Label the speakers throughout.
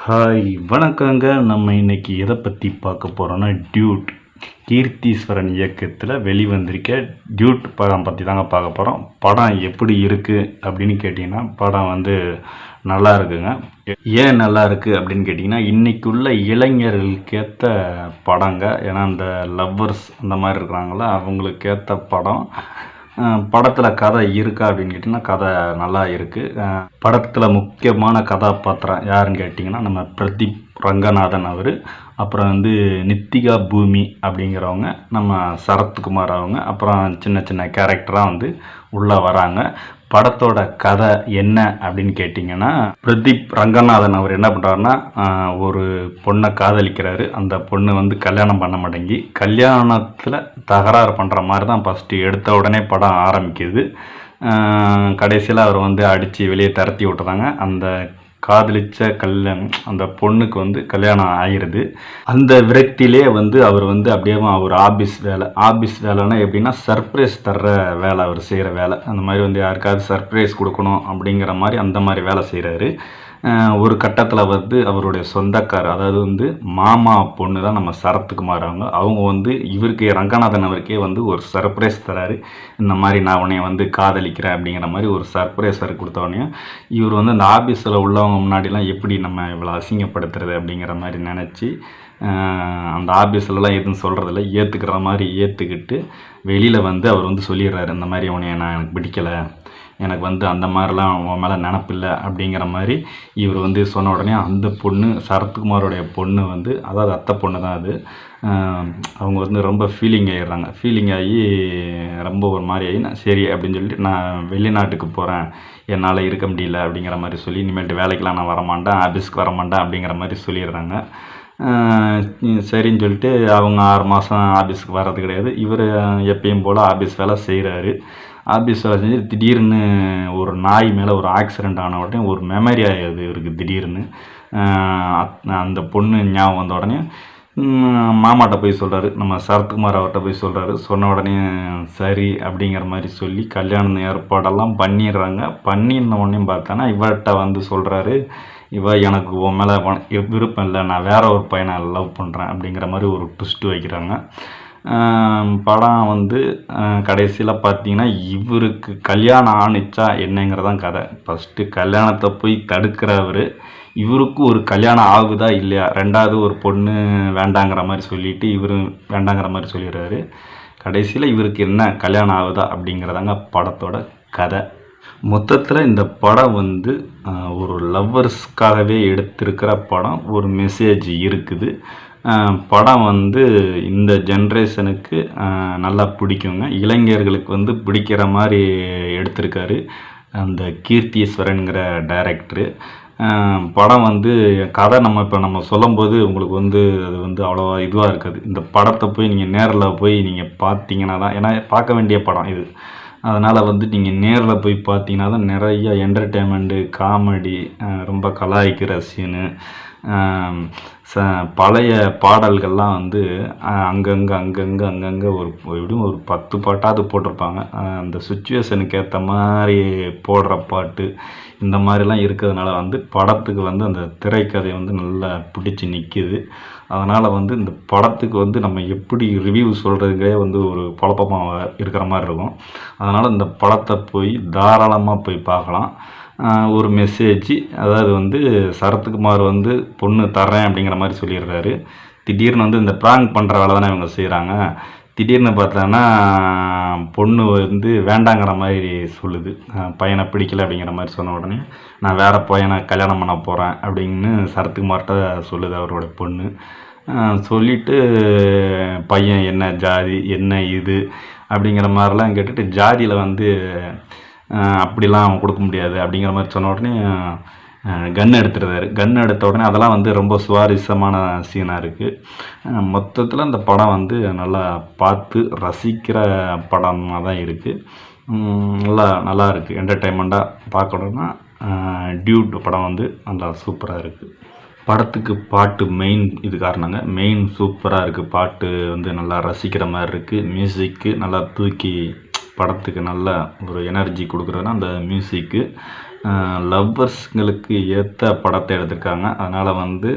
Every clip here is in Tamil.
Speaker 1: ஹாய் வணக்கங்க. நம்ம இன்னைக்கு எதை பற்றி பார்க்க போகிறோன்னா டியூட் கீர்த்தீஸ்வரன் இயக்கத்தில் வெளிவந்திருக்க டியூட் படம் பற்றி தாங்க பார்க்க போகிறோம். படம் எப்படி இருக்குது அப்படின்னு கேட்டிங்கன்னா படம் நல்லா இருக்குங்க. ஏன் நல்லா இருக்குது அப்படின்னு கேட்டிங்கன்னா இன்றைக்குள்ள இளைஞர்களுக்கு ஏற்ற படங்க. ஏன்னா அந்த லவ்வர்ஸ் அந்த மாதிரி இருக்கிறாங்கள அவங்களுக்கு ஏற்ற படம். படத்தில் கதை இருக்கா அப்படின்னு கேட்டிங்கன்னா கதை நல்லா இருக்குது. படத்தில் முக்கியமான கதாபாத்திரம் யாருன்னு கேட்டிங்கன்னா நம்ம பிரதீப் ரங்கநாதன் அவர், அப்புறம் நித்திகா பூமி அப்படிங்கிறவங்க, நம்ம சரத்குமார் அவங்க, அப்புறம் சின்ன சின்ன கேரக்டராக உள்ளே வராங்க. படத்தோட கதை என்ன அப்படின்னு கேட்டிங்கன்னா பிரதீப் ரங்கநாதன் அவர் என்ன பண்ணுறாருன்னா ஒரு பொண்ணை காதலிக்கிறாரு. அந்த பொண்ணு கல்யாணம் பண்ண மாட்டேங்கி கல்யாணத்தில் தகராறு பண்ணுற மாதிரி தான் ஃபஸ்ட்டு எடுத்த உடனே படம் ஆரம்பிக்குது. கடைசியில் அவர் அடித்து வெளியே தரத்தி விட்டுறாங்க. அந்த காதலிச்ச அந்த பொண்ணுக்கு கல்யாணம் ஆயிடுது. அந்த விரக்தியிலே அவர் அப்படியே அவர் ஆஃபீஸ் வேலைன்னா எப்படின்னா சர்ப்ரைஸ் தர்ற வேலை, அவர் செய்கிற வேலை. அந்த மாதிரி யாருக்காவது சர்ப்ரைஸ் கொடுக்கணும் அப்படிங்கிற மாதிரி அந்த மாதிரி வேலை செய்கிறாரு. ஒரு கட்டத்தில் அவருடைய சொந்தக்கார், அதாவது மாமா பொண்ணு தான் நம்ம சரத்குமார் அவங்க இவருக்கு ரங்கநாதன் அவருக்கே ஒரு சர்ப்ரைஸ் தராரு. இந்த மாதிரி நான் உன்னை காதலிக்கிறேன் அப்படிங்கிற மாதிரி ஒரு சர்ப்ரைஸ் கொடுத்தவொடனே இவர் அந்த ஆஃபீஸில் உள்ளவங்க முன்னாடிலாம் எப்படி நம்ம இவ்வளோ அசிங்கப்படுத்துறது அப்படிங்கிற மாதிரி நினச்சி அந்த ஆஃபீஸ்லலாம் எதுவும் சொல்கிறதில்ல, ஏற்றுக்கிற மாதிரி ஏற்றுக்கிட்டு வெளியில் அவர் சொல்லிடுறாரு. இந்த மாதிரி உன்னை எனக்கு பிடிக்கலை, எனக்கு அந்த மாதிரிலாம் உன் மேலே நினப்பில்லை அப்படிங்கிற மாதிரி இவர் சொன்ன உடனே அந்த பொண்ணு சரத்குமாரோடைய பொண்ணு அதாவது அத்தை பொண்ணு தான் அது, அவங்க ரொம்ப ஃபீலிங் ஆகிடுறாங்க. ஃபீலிங் ஆகி ரொம்ப ஒரு மாதிரி ஆகி சரி அப்படின்னு சொல்லிட்டு நான் வெளிநாட்டுக்கு போகிறேன், என்னால் இருக்க முடியல அப்படிங்கிற மாதிரி சொல்லி இனிமேல்ட்டு வேலைக்கெலாம் நான் வரமாட்டேன், ஆஃபீஸ்க்கு வரமாட்டேன் அப்படிங்கிற மாதிரி சொல்லிடுறாங்க. சரின்னு சொல்லிட்டு அவங்க 6 மாதம் ஆஃபீஸுக்கு வர்றது கிடையாது. இவர் எப்பயும் போல் ஆஃபீஸ் வேலை செய்கிறாரு. ஆஃபீஸ் வேலை செஞ்சு திடீர்னு ஒரு நாய் மேலே ஒரு ஆக்சிடெண்ட் ஆன உடனே ஒரு மெமரி ஆகிடுது இவருக்கு திடீர்னு. அந்த பொண்ணு ஞாபகம் வந்த உடனே மாமாட்ட போய் சொல்கிறாரு, நம்ம சரத்குமார் அவர்கிட்ட போய் சொல்கிறாரு. சொன்ன உடனே சரி அப்படிங்கிற மாதிரி சொல்லி கல்யாணம் ஏற்பாடெல்லாம் பண்ணிடுறாங்க. பண்ணின உடனே பார்த்தானா இவர்கிட்ட சொல்கிறாரு, எனக்கு உன் மேலே விருப்பம் இல்லை, நான் வேற ஒரு பையனை லவ் பண்ணுறேன் அப்படிங்கிற மாதிரி ஒரு ட்விஸ்ட் வைக்கிறாங்க. படம் கடைசியில் பார்த்தீங்கன்னா இவருக்கு கல்யாணம் ஆணிச்சா என்னங்கிறதான் கதை. ஃபஸ்ட்டு கல்யாணத்தை போய் தடுக்கிறவர், இவருக்கு ஒரு கல்யாணம் ஆகுதா இல்லையா, ரெண்டாவது ஒரு பொண்ணு வேண்டாங்கிற மாதிரி சொல்லிவிட்டு இவர் வேண்டாங்கிற மாதிரி சொல்லிடுறாரு. கடைசியில் இவருக்கு என்ன கல்யாணம் ஆகுதா அப்படிங்கிறதாங்க படத்தோட கதை. மொத்தத்தில் இந்த படம் ஒரு லவ்வர்ஸ்க்காகவே எடுத்திருக்கிற படம். ஒரு மெசேஜ் இருக்குது. படம் இந்த ஜென்ரேஷனுக்கு நல்லா பிடிக்குங்க. இளைஞர்களுக்கு பிடிக்கிற மாதிரி எடுத்திருக்காரு அந்த கீர்த்தீஸ்வரனுங்கிற டைரக்டரு. படம் கதை நம்ம சொல்லும்போது உங்களுக்கு அது அவ்வளோவா இதுவாக இருக்காது. இந்த படத்தை போய் நீங்கள் நேரில் போய் நீங்கள் பார்த்தீங்கன்னா தான், ஏன்னா பார்க்க வேண்டிய படம் இது. அதனால் நீங்கள் நேரில் போய் பார்த்தீங்கன்னா தான் நிறைய என்டர்டெயின்மெண்ட்டு, காமெடி, ரொம்ப கலாய்க்கிற சீனு, பழைய பாடல்கள்லாம் அங்கங்கே ஒரு எப்படியும் ஒரு 10 பாட்டாவது போட்டிருப்பாங்க. அந்த சுச்சுவேஷனுக்கு ஏற்ற மாதிரி போடுற பாட்டு இந்த மாதிரிலாம் இருக்கிறதுனால படத்துக்கு அந்த திரைக்கதை நல்லா பிடிச்சி நிற்கிது. அதனால் இந்த படத்துக்கு நம்ம எப்படி ரிவ்யூ சொல்கிறதுக்கே ஒரு குழப்பமாக இருக்கிற மாதிரி இருக்கும். அதனால் இந்த படத்தை போய் தாராளமாக போய் பார்க்கலாம். ஒரு மெசேஜ், அதாவது சரத்குமார் பொண்ணு தர்றேன் அப்படிங்கிற மாதிரி சொல்லிடுறாரு. திடீர்னு இந்த ப்ராங்க் பண்ணுற வேலை தானே இவங்க செய்கிறாங்க. திடீர்னு பார்த்தோன்னா பொண்ணு வேண்டாங்கிற மாதிரி சொல்லுது, பையனை பிடிக்கல அப்படிங்கிற மாதிரி சொன்ன உடனே நான் வேறு பையனை கல்யாணம் பண்ண போகிறேன் அப்படின்னு சரத்குமார்கிட்ட சொல்லுது அவரோட பொண்ணு. சொல்லிவிட்டு பையன் என்ன ஜாதி என்ன இது அப்படிங்கிற மாதிரிலாம் கேட்டுட்டு ஜாதியில் அப்படிலாம் அவன் கொடுக்க முடியாது அப்படிங்கிற மாதிரி சொன்ன உடனே கன் எடுத்துடுறாரு. கன் எடுத்த உடனே அதெல்லாம் ரொம்ப சுவாரஸ்யமான சீனாக இருக்குது. மொத்தத்தில் இந்த படம் நல்லா பார்த்து ரசிக்கிற படமாக தான் இருக்குது. நல்லா இருக்குது. என்டர்டெயின்மெண்ட்டாக பார்க்கணுன்னா டியூட் படம் நல்லா சூப்பராக இருக்குது. படத்துக்கு பாட்டு மெயின் இது காரணங்க. மெயின் சூப்பராக இருக்குது. பாட்டு நல்லா ரசிக்கிற மாதிரி இருக்குது. மியூசிக்கு நல்லா தூக்கி படத்துக்கு நல்ல ஒரு எனர்ஜி கொடுக்குறதுனா அந்த மியூசிக்கு. லவ்வர்ஸ்ங்களுக்கு ஏற்ற படத்தை எடுத்திருக்காங்க. அதனால் வந்து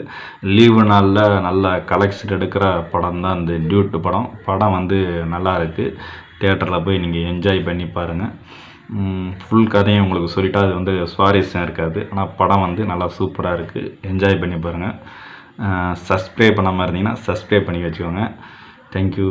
Speaker 1: லீவு நாளில் நல்ல கலெக்ஷன் எடுக்கிற படம் தான் இந்த டியூட் படம். படம் வந்து நல்லா இருக்குது. தியேட்டரில் போய் நீங்கள் என்ஜாய் பண்ணி பாருங்கள். ஃபுல் கதையும் உங்களுக்கு சொல்லிட்டா அது வந்து சுவாரஸ்யம் இருக்காது. ஆனால் படம் வந்து நல்லா சூப்பராக இருக்குது. என்ஜாய் பண்ணி பாருங்கள். சப்ஸ்கிரைப் பண்ணாமல் இருந்தீங்கன்னா சப்ஸ்கிரைப் பண்ணி வச்சுக்கோங்க. தேங்க்யூ.